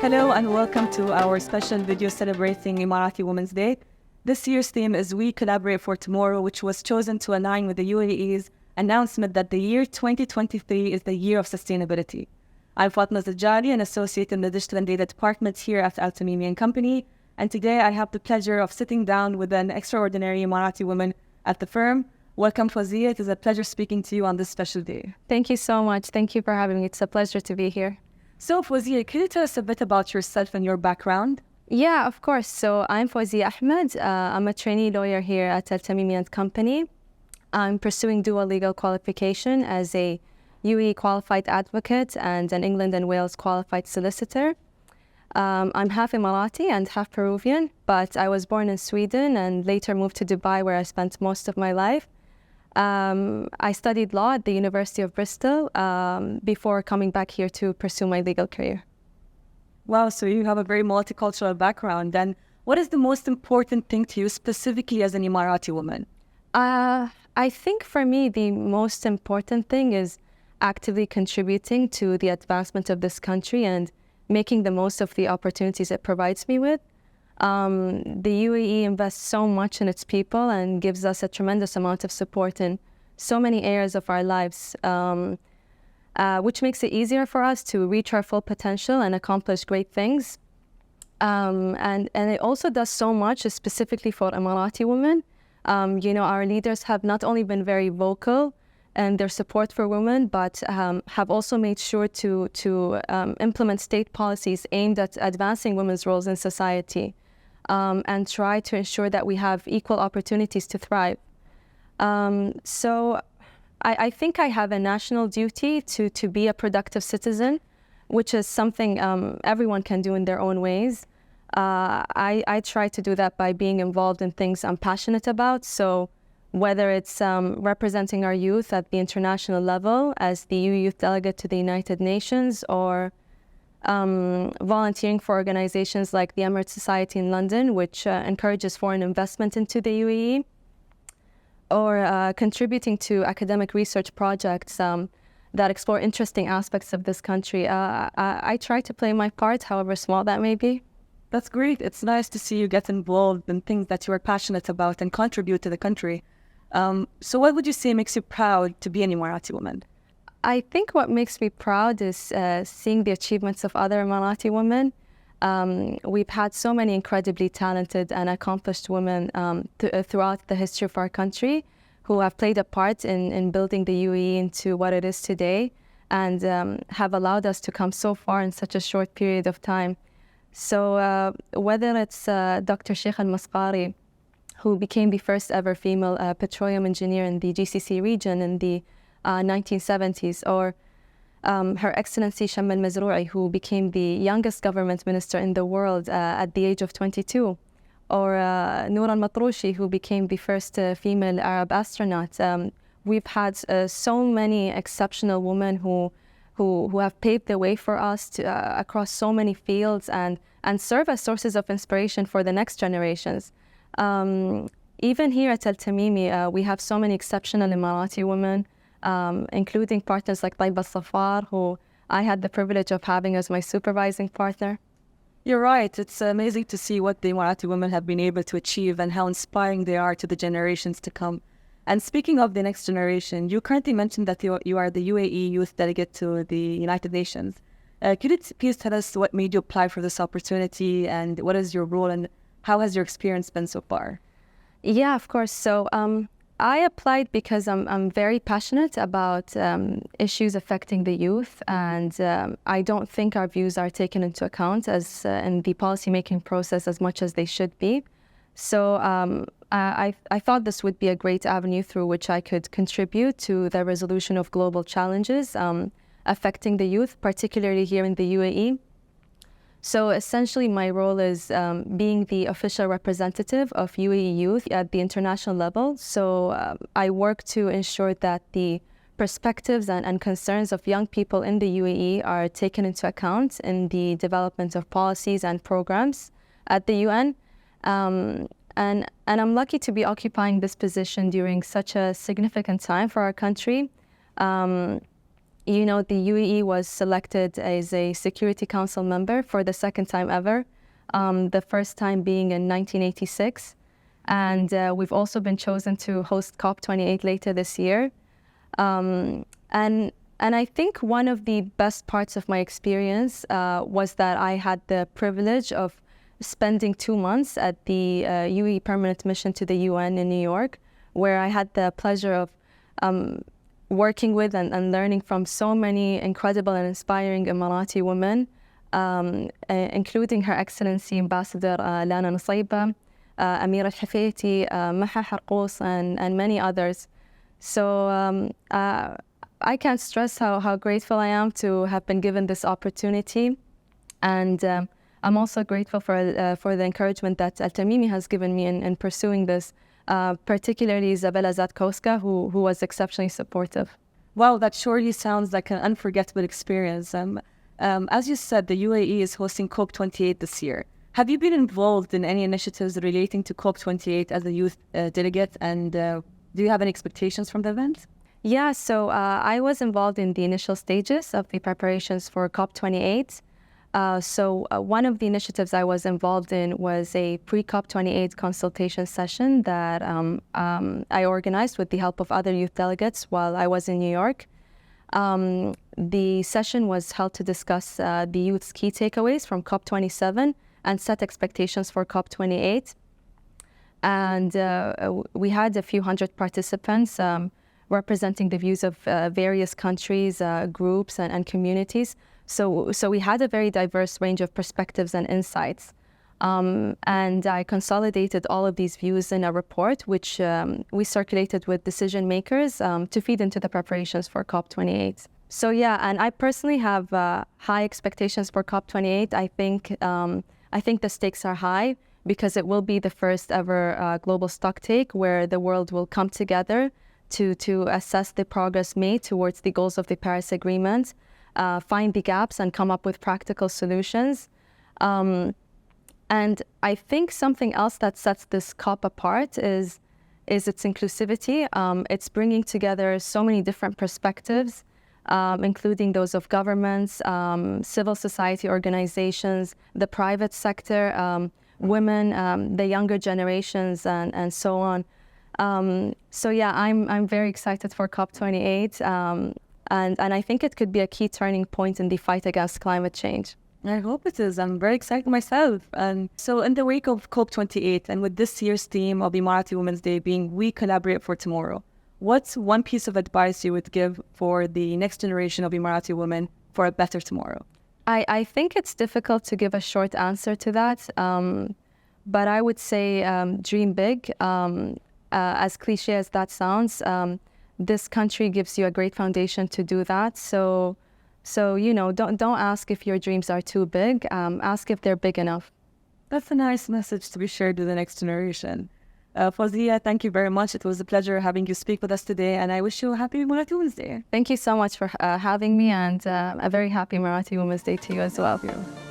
Hello and welcome to our special video celebrating Emirati Women's Day. This year's theme is We Collaborate for Tomorrow, which was chosen to align with the UAE's announcement that the year 2023 is the year of sustainability. I'm Fatma Al-Zadjali, an associate in the Digital and Data Department here at Al-Tamimi & Company, and today I have the pleasure of sitting down with an extraordinary Emirati woman at the firm. Welcome, Fuzeya. It is a pleasure speaking to you on this special day. Thank you so much. Thank you for having me. It's a pleasure to be here. So, Fuzeya, can you tell us a bit about yourself and your background? Yeah, of course. So I'm Fuzeya Ahmad. I'm a trainee lawyer here at Al-Tamimi & Company. I'm pursuing dual legal qualification as a UAE qualified advocate and an England and Wales qualified solicitor. I'm half Emirati and half Peruvian, but I was born in Sweden and later moved to Dubai, where I spent most of my life. I studied law at the University of Bristol before coming back here to pursue my legal career. Wow, so you have a very multicultural background. And what is the most important thing to you specifically as an Emirati woman? I think for me, the most important thing is actively contributing to the advancement of this country and making the most of the opportunities it provides me with. The UAE invests so much in its people and gives us a tremendous amount of support in so many areas of our lives, which makes it easier for us to reach our full potential and accomplish great things. And it also does so much specifically for Emirati women. Our leaders have not only been very vocal in their support for women, but have also made sure to implement state policies aimed at advancing women's roles in society. And try to ensure that we have equal opportunities to thrive. So I think I have a national duty to be a productive citizen, which is something everyone can do in their own ways. I try to do that by being involved in things I'm passionate about. So whether it's representing our youth at the international level as the EU Youth Delegate to the United Nations, or volunteering for organizations like the Emirates Society in London, which encourages foreign investment into the UAE, or contributing to academic research projects that explore interesting aspects of this country. I try to play my part, however small that may be. That's great. It's nice to see you get involved in things that you are passionate about and contribute to the country. So what would you say makes you proud to be an Emirati woman? I think what makes me proud is seeing the achievements of other Emirati women. We've had so many incredibly talented and accomplished women throughout the history of our country who have played a part in building the UAE into what it is today, and have allowed us to come so far in such a short period of time. So whether it's Dr. Sheikh Al-Masqari, who became the first ever female petroleum engineer in the GCC region in the 1970s, or Her Excellency Sham Al-Mazrou'i, who became the youngest government minister in the world at the age of 22, or Noor Al-Matroushi, who became the first female Arab astronaut. We've had so many exceptional women who have paved the way for us across so many fields and serve as sources of inspiration for the next generations. Even here at Al-Tamimi, we have so many exceptional Emirati women, including partners like Taiba Safar, who I had the privilege of having as my supervising partner. You're right. It's amazing to see what the Emirati women have been able to achieve and how inspiring they are to the generations to come. And speaking of the next generation, you currently mentioned that you are the UAE Youth Delegate to the United Nations. Could you please tell us what made you apply for this opportunity, and what is your role, and how has your experience been so far? Yeah, of course. So I applied because I'm very passionate about issues affecting the youth, and I don't think our views are taken into account as in the policymaking process as much as they should be. So I thought this would be a great avenue through which I could contribute to the resolution of global challenges affecting the youth, particularly here in the UAE. So essentially, my role is being the official representative of UAE youth at the international level. So I work to ensure that the perspectives and concerns of young people in the UAE are taken into account in the development of policies and programs at the UN. And I'm lucky to be occupying this position during such a significant time for our country. you know, the UAE was selected as a Security Council member for the second time ever, the first time being in 1986. And we've also been chosen to host COP28 later this year. And I think one of the best parts of my experience was that I had the privilege of spending 2 months at the UAE Permanent Mission to the UN in New York, where I had the pleasure of working with and learning from so many incredible and inspiring Emirati women, including Her Excellency Ambassador Lana Nusayba, Amira Al-Hafeiti, Maha Harqous, and many others. So I can't stress how grateful I am to have been given this opportunity. And I'm also grateful for the encouragement that Al-Tamimi has given me in pursuing this, particularly Isabella Zatkowska, who was exceptionally supportive. Wow, that surely sounds like an unforgettable experience. As you said, the UAE is hosting COP28 this year. Have you been involved in any initiatives relating to COP28 as a youth delegate? And do you have any expectations from the event? Yeah, so I was involved in the initial stages of the preparations for COP28. So one of the initiatives I was involved in was a pre-COP28 consultation session that I organized with the help of other youth delegates while I was in New York. The session was held to discuss the youth's key takeaways from COP27 and set expectations for COP28. And we had a few hundred participants representing the views of various countries, groups, and communities. So we had a very diverse range of perspectives and insights. And I consolidated all of these views in a report, which we circulated with decision makers to feed into the preparations for COP28. So yeah, and I personally have high expectations for COP28. I think the stakes are high because it will be the first ever global stocktake where the world will come together to assess the progress made towards the goals of the Paris Agreement, find the gaps and come up with practical solutions. And I think something else that sets this COP apart is its inclusivity. It's bringing together so many different perspectives, including those of governments, civil society organizations, the private sector, women, the younger generations, and so on. So yeah, I'm very excited for COP28, and I think it could be a key turning point in the fight against climate change. I hope it is. I'm very excited myself. And so in the wake of COP28 and with this year's theme of Emirati Women's Day being We Collaborate for Tomorrow, what's one piece of advice you would give for the next generation of Emirati women for a better tomorrow? I think it's difficult to give a short answer to that, but I would say dream big. As cliche as that sounds, this country gives you a great foundation to do that. So you know, don't ask if your dreams are too big. Ask if they're big enough. That's a nice message to be shared with the next generation. Fuzeya, thank you very much. It was a pleasure having you speak with us today, and I wish you a happy Emirati Women's Day. Thank you so much for having me, and a very happy Emirati Women's Day to you as well. Thank you.